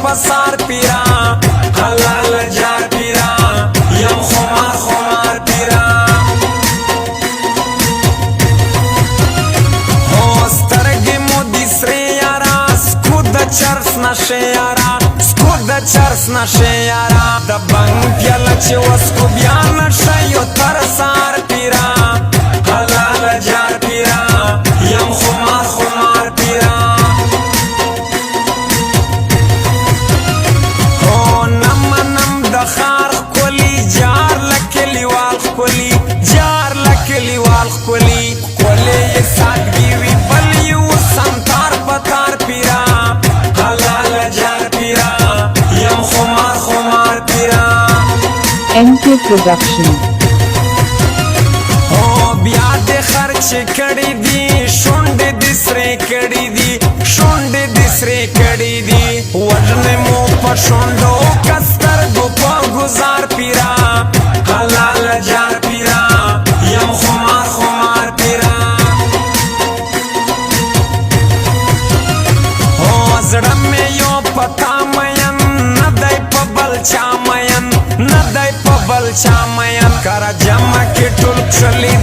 پسار پیرا حلال جار پیرا یم خمار خمار پیرا هو سترګې مو دي سرې یارا سکو د چرس نشې یارا سکو د چرس نشې یارا د بنګ پیاله چې وسکو بیا نشه یو تر سار پیرا حلال جار پیرا یم خمار خمار پیرا هو نم د خار ښکلي جار لکلیوال ښکلي جار لکلیوال ښکلي ښکلې یې سادګي وي بل یو سمتار پتار پیرا حلال جار پیرا یم خمار خمار پیرا MK Production. هو بیا دې خرچ کړي دي شونډې دې سرې کړي دي شونډې دې سرې کړي دي وژنې مو په شونډو کسترګو په ګزار پیرا حلال جار پیرا یم خمار خمار پیرا هو زړه مې یو پتا مین نه دی په بل چا مین نه دی په بل چا مین کرا جمع کې ټول کښلي